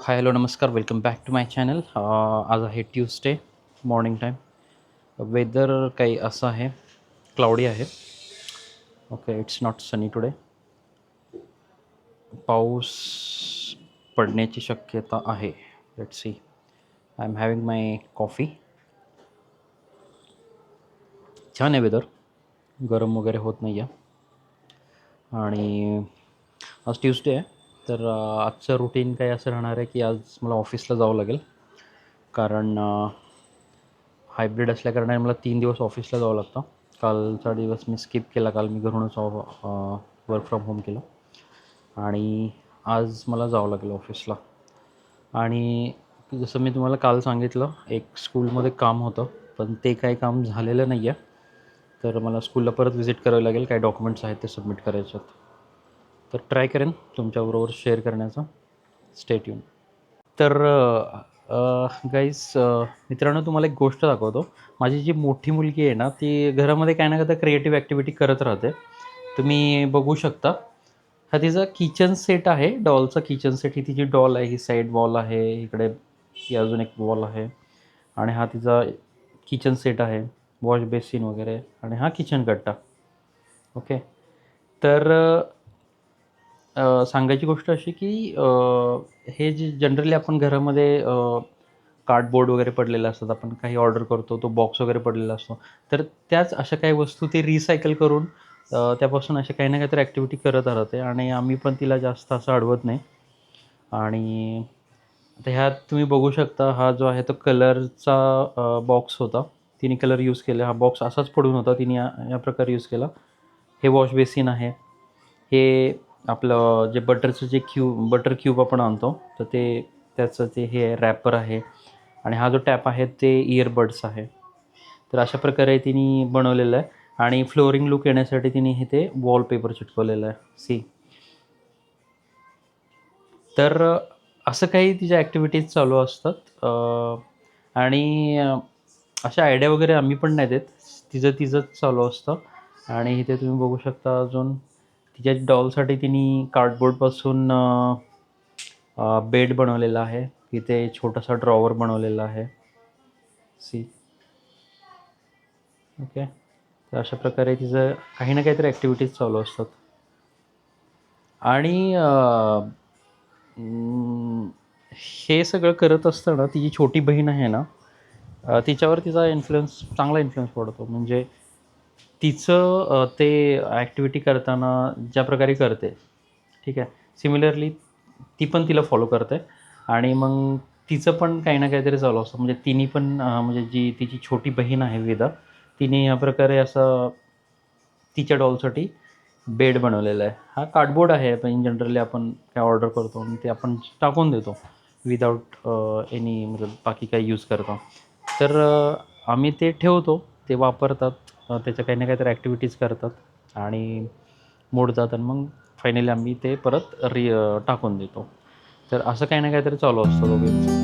हाय hello नमस्कार welcome back to my channel. आज आहे ट्यूसडे मॉर्निंग टाईम. वेदर काही असं आहे, क्लाउडी आहे. Okay, it's not Sunny today. पाऊस पडण्याची शक्यता आहे. Let's see. I am having my coffee. छान आहे वेदर, गरम वगैरे होत नाही आहे. आणि आज ट्यूसडे आहे, तर आजचं रुटीन काही असं राहणार आहे की आज मला ऑफिसला जावं लागेल. कारण हायब्रिड असल्याकारणाने मला 3 दिवस ऑफिसला जावं लागतं. कालचा दिवस मी स्किप केला. काल मी घरूनच वर्क फ्रॉम होम केलं आणि आज मला जावं लागेल ऑफिसला. आणि जसं मी तुम्हाला काल सांगितलं, एक स्कूलमध्ये काम होतं, पण ते काही काम झालेलं नाही आहे. तर मला स्कूलला परत व्हिजिट करावं लागेल. काही डॉक्युमेंट्स आहेत ते सबमिट करायचे आहेत. तर ट्राय करेन तुमच्याबरोबर शेअर करण्याचा. Stay tune. तर गाईज, मित्रांनो, तुम्हाला एक गोष्ट दाखवतो. माझी जी मोठी मुलगी आहे ना, ती घरामध्ये काय ना काय तर क्रिएटिव्ह ॲक्टिव्हिटी करत राहते. तुम्ही बघू शकता. हा तिचा किचन सेट आहे, डॉलचा किचन सेट. ही तिची डॉल आहे, ही साईड वॉल आहे, इकडे ही अजून एक वॉल आहे आणि हा तिचा किचन सेट आहे, वॉश बेसिन वगैरे, आणि हा किचन कट्टा. ओके. तर सांगायची गोष्ट अशी की हे जे जनरली आपण घरामध्ये कार्डबोर्ड वगैरे पडलेले असतात, आपण काही ऑर्डर करतो, तो बॉक्स वगैरे पडलेला असतो, तर त्याच अशा काही वस्तू ते रिसायकल करून त्यापासून अशा काही ना काहीतरी ॲक्टिव्हिटी करत राहते. आणि आम्ही पण तिला जास्त असं अडवत नाही. आणि आता ह्यात तुम्ही बघू शकता, हा जो आहे तो कलरचा बॉक्स होता. तिने कलर यूज केला. हा बॉक्स असाच पडून होता, तिने या प्रकारे यूज केला. हे वॉश बेसिन आहे. हे आपलं जे बटरचं जे बटर क्यूब आपण आणतो, तर ते त्याचं ते हे रॅपर आहे. आणि हा जो टॅप आहे ते इयरबड्स आहे. तर अशा प्रकारे तिने बनवलेलं आहे. आणि फ्लोरिंग लुक येण्यासाठी तिने हे ते वॉलपेपर चिटकवलेलं आहे. सी. तर असं काही तिच्या ॲक्टिव्हिटीज चालू असतात. आणि अशा आयडिया वगैरे आम्ही पण नाही देत, तिचंच चालू असतं. आणि इथे तुम्ही बघू शकता, अजून तिच्या डॉलसाठी तिने कार्डबोर्डपासून बेड बनवलेला आहे. इथे छोटासा ड्रॉवर बनवलेला आहे. सी. ओके. तर अशा प्रकारे तिचं काही ना काहीतरी ॲक्टिव्हिटीज चालू असतात. आणि हे सगळं करत असताना तिची छोटी बहीण आहे ना, तिच्यावर तिचा चांगला इन्फ्लुअन्स पडतो. म्हणजे तिचं ते ॲक्टिव्हिटी करताना ज्या प्रकारे करते, ठीक आहे, सिमिलरली ती पण तिला फॉलो करते. आणि मग तिचं पण काही ना काहीतरी चालू असतं. म्हणजे तिने पण म्हणजे जी तिची छोटी बहीण आहे वेदा, तिने या प्रकारे असं तिच्या डॉलसाठी बेड बनवलेला आहे. हा कार्डबोर्ड आहे, पण जनरली आपण काय ऑर्डर करतो आणि ते आपण टाकून देतो विदाऊट एनी मतलब बाकी काही यूज करतो. तर आम्ही ते ठेवतो, ते वापरतात, त्याच्या काही ना काहीतरी ॲक्टिव्हिटीज करतात आणि मोडतात, आणि मग फायनली आम्ही ते परत टाकून देतो. तर असं काही ना काहीतरी चालू असतं दोघींचं.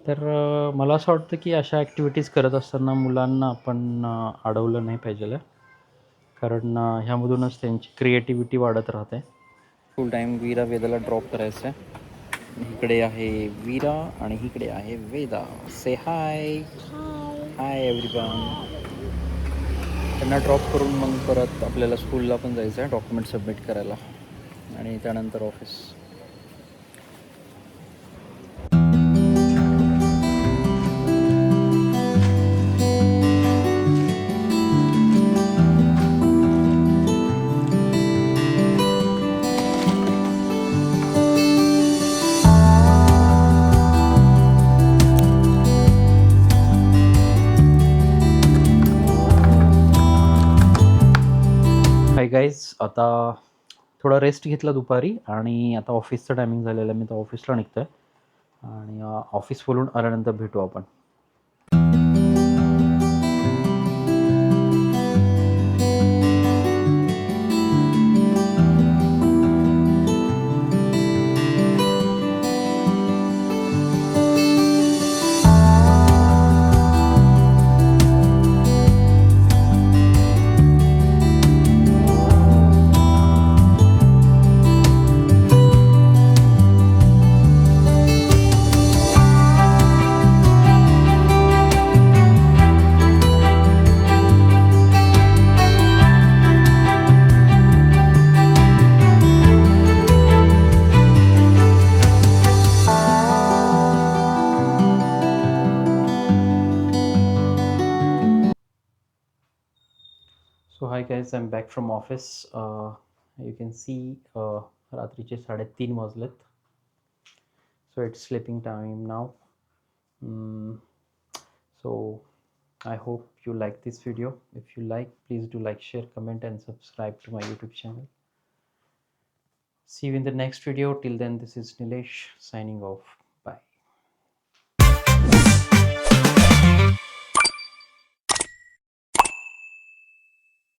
तर मला असं वाटतं की अशा ॲक्टिव्हिटीज करत असताना मुलांना आपण अडवलं नाही पाहिजे. कारण ह्यामधूनच त्यांची क्रिएटिव्हिटी वाढत राहते. फुल टाईम वेदाला ड्रॉप करायचं आहे. इकडे आहे वीरा आणि इकडे आहे Veda. Say hi. Hi everyone. त्यांना ड्रॉप करून मग परत आपल्याला स्कूलला पण जायचं आहे, डॉक्युमेंट सबमिट करायला, आणि त्यानंतर ऑफिस. हाय गाईज, आता थोडा रेस्ट घेतला दुपारी आणि आता ऑफिसचं टायमिंग झालेलं आहे. मी तर ऑफिसला निघतो आहे आणि ऑफिस बोलून आल्यानंतर भेटू आपण. Hi guys, I am back from office. You can see रात्रीचे 3:30 वाजलेत. So it's sleeping time now. So I hope you like this video. If you like, please do like, share, comment, and subscribe to my YouTube channel. See you in the next video. Till then, this is Nilesh signing off.